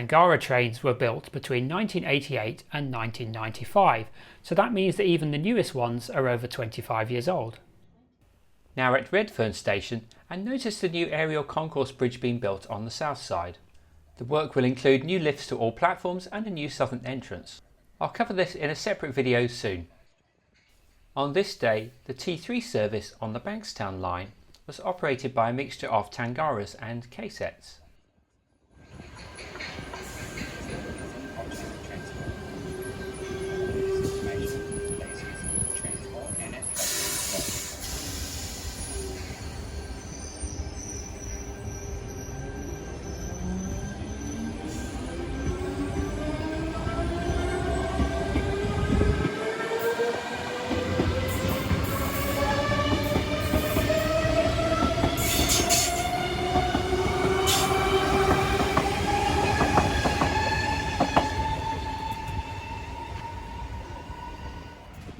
Tangara trains were built between 1988 and 1995, so that means that even the newest ones are over 25 years old. Now we're at Redfern Station, and notice the new aerial concourse bridge being built on the south side. The work will include new lifts to all platforms and a new southern entrance. I'll cover this in a separate video soon. On this day, the T3 service on the Bankstown Line was operated by a mixture of Tangaras and K-sets.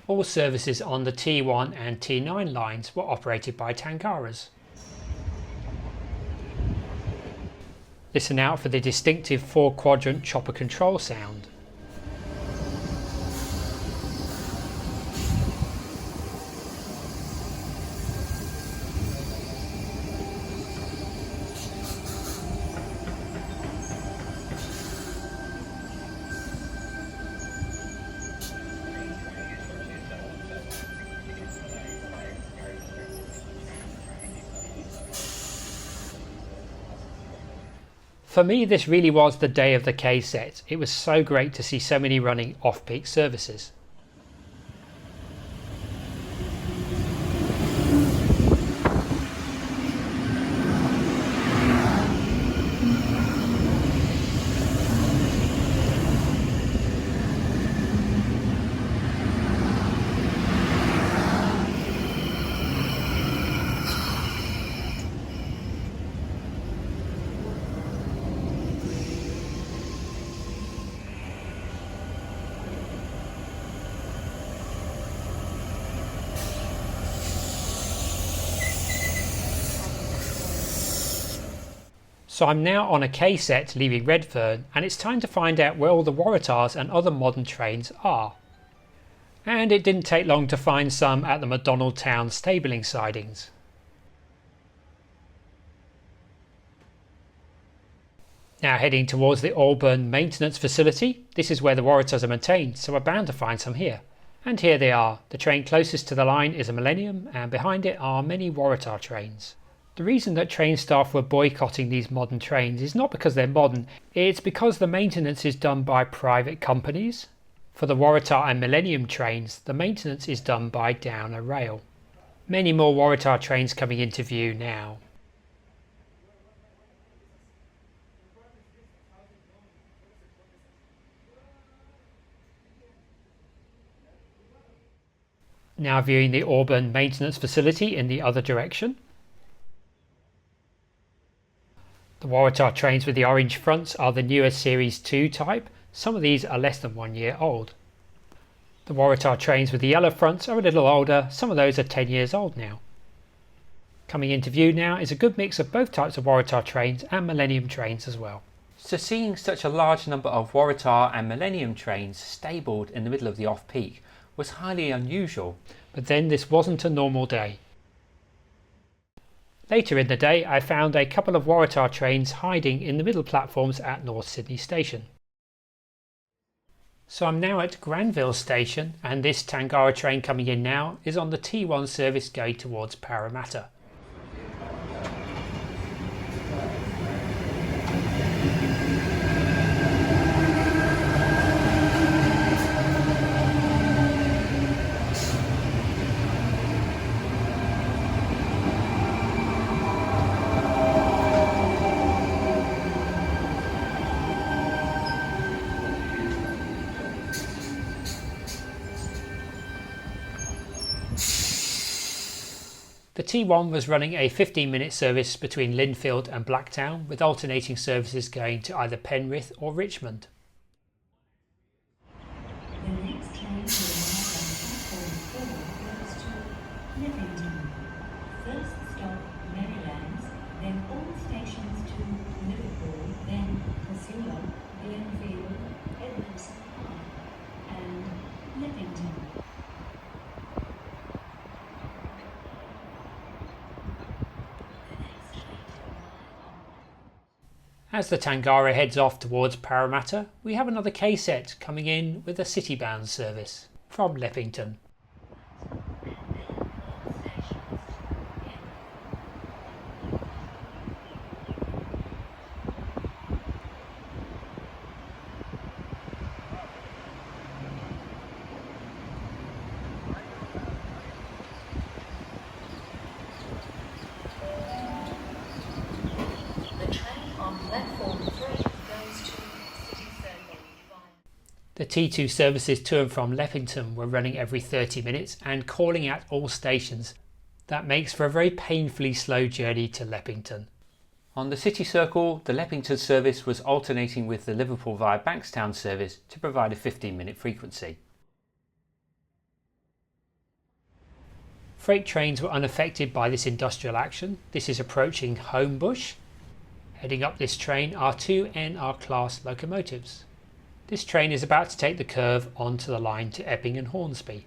All services on the T1 and T9 lines were operated by Tangaras. Listen out for the distinctive 4-quadrant chopper control sound. For me, this really was the day of the K-set. It was so great to see so many running off-peak services. So I'm now on a K-set leaving Redfern, and it's time to find out where all the Waratahs and other modern trains are. And it didn't take long to find some at the McDonald Town stabling sidings. Now heading towards the Auburn maintenance facility. This is where the Waratahs are maintained, so we're bound to find some here. And here they are. The train closest to the line is a Millennium, and behind it are many Waratah trains. The reason that train staff were boycotting these modern trains is not because they're modern, it's because the maintenance is done by private companies. For the Waratah and Millennium trains, the maintenance is done by Downer Rail. Many more Waratah trains coming into view now. Now viewing the Auburn maintenance facility in the other direction. The Waratah trains with the orange fronts are the newer Series 2 type. Some of these are less than 1 year old. The Waratah trains with the yellow fronts are a little older. Some of those are 10 years old now. Coming into view now is a good mix of both types of Waratah trains and Millennium trains as well. So seeing such a large number of Waratah and Millennium trains stabled in the middle of the off-peak was highly unusual. But then this wasn't a normal day. Later in the day I found a couple of Waratah trains hiding in the middle platforms at North Sydney Station. So I'm now at Granville Station, and this Tangara train coming in now is on the T1 service going towards Parramatta. The T1 was running a 15-minute service between Lindfield and Blacktown, with alternating services going to either Penrith or Richmond. The next train to arrive on platform 4 goes to Livingston. First stop Marylands, then all stations to Liverpool, then Casilla, Glenfield, Edmondson Park, and Leppington. As the Tangara heads off towards Parramatta, we have another K-set coming in with a city-bound service from Leppington. The T2 services to and from Leppington were running every 30 minutes and calling at all stations. That makes for a very painfully slow journey to Leppington. On the City Circle, the Leppington service was alternating with the Liverpool via Bankstown service to provide a 15-minute frequency. Freight trains were unaffected by this industrial action. This is approaching Homebush. Heading up this train are two NR class locomotives. This train is about to take the curve onto the line to Epping and Hornsby.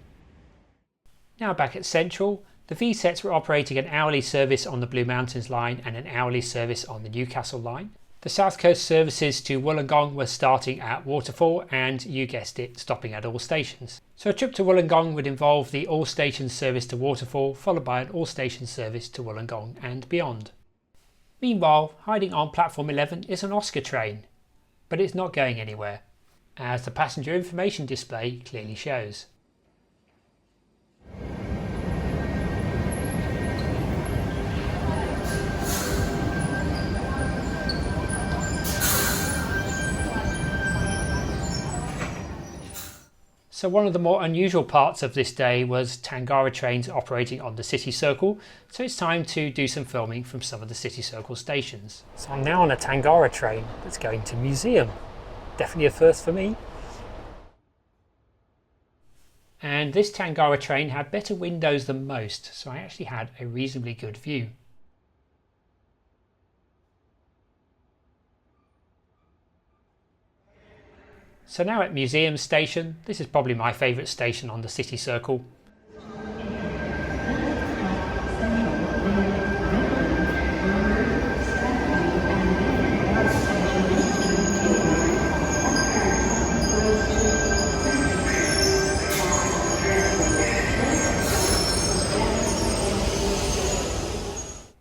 Now back at Central, the V-sets were operating an hourly service on the Blue Mountains line and an hourly service on the Newcastle line. The South Coast services to Wollongong were starting at Waterfall and, you guessed it, stopping at all stations. So a trip to Wollongong would involve the all stations service to Waterfall, followed by an all stations service to Wollongong and beyond. Meanwhile, hiding on platform 11 is an Oscar train, but it's not going anywhere, as the passenger information display clearly shows. So one of the more unusual parts of this day was Tangara trains operating on the City Circle, so it's time to do some filming from some of the City Circle stations. So I'm now on a Tangara train that's going to Museum. Definitely a first for me. And this Tangara train had better windows than most, so I actually had a reasonably good view. So now at Museum Station, this is probably my favourite station on the City Circle.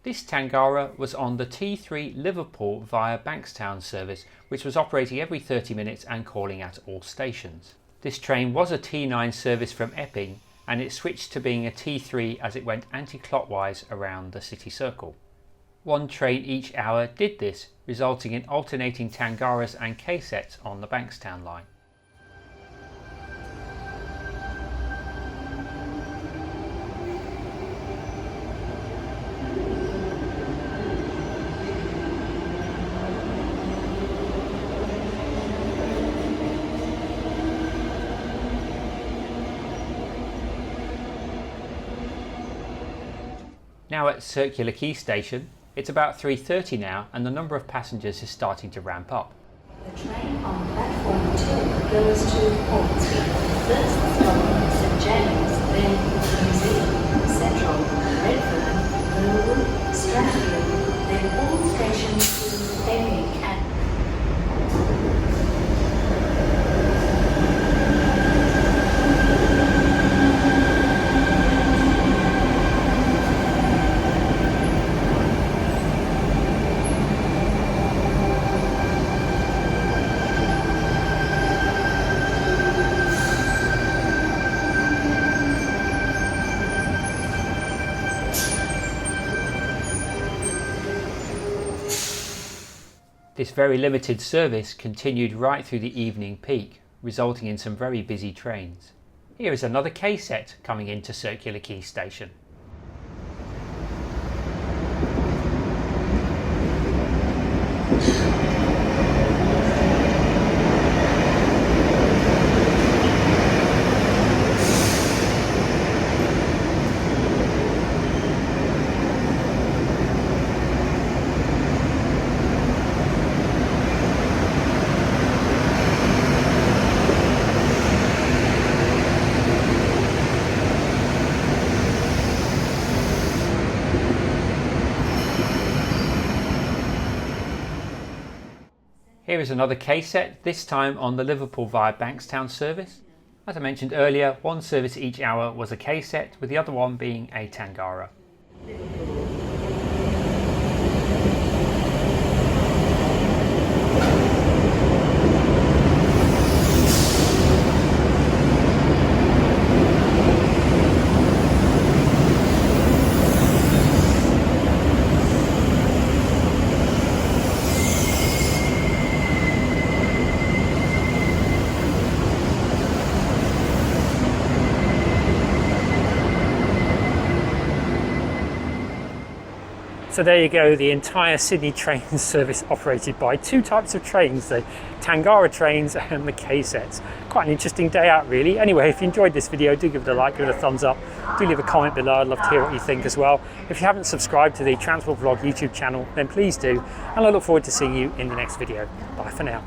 This Tangara was on the T3 Liverpool via Bankstown service, which was operating every 30 minutes and calling at all stations. This train was a T9 service from Epping, and it switched to being a T3 as it went anti-clockwise around the City Circle. One train each hour did this, resulting in alternating Tangaras and K-sets on the Bankstown line. Now at Circular Quay Station, it's about 3:30 now and the number of passengers is starting to ramp up. The train on platform 2 goes to Hornsby. First stop St James, then Museum, Central, Redfern, Millwood, Strathfield, then all stations to Epping and This very limited service continued right through the evening peak, resulting in some very busy trains. Here is another K-set coming into Circular Quay Station. Here is another K set, this time on the Liverpool via Bankstown service. As I mentioned earlier, one service each hour was a K set, with the other one being a Tangara. So there you go, the entire Sydney train service operated by two types of trains, the Tangara trains and the K sets. Quite an interesting day out really. Anyway, if you enjoyed this video, do give it a like, give it a thumbs up, do leave a comment below. I'd love to hear what you think as well. If you haven't subscribed to the Transport Vlog YouTube channel, then please do, and I look forward to seeing you in the next video. Bye for now.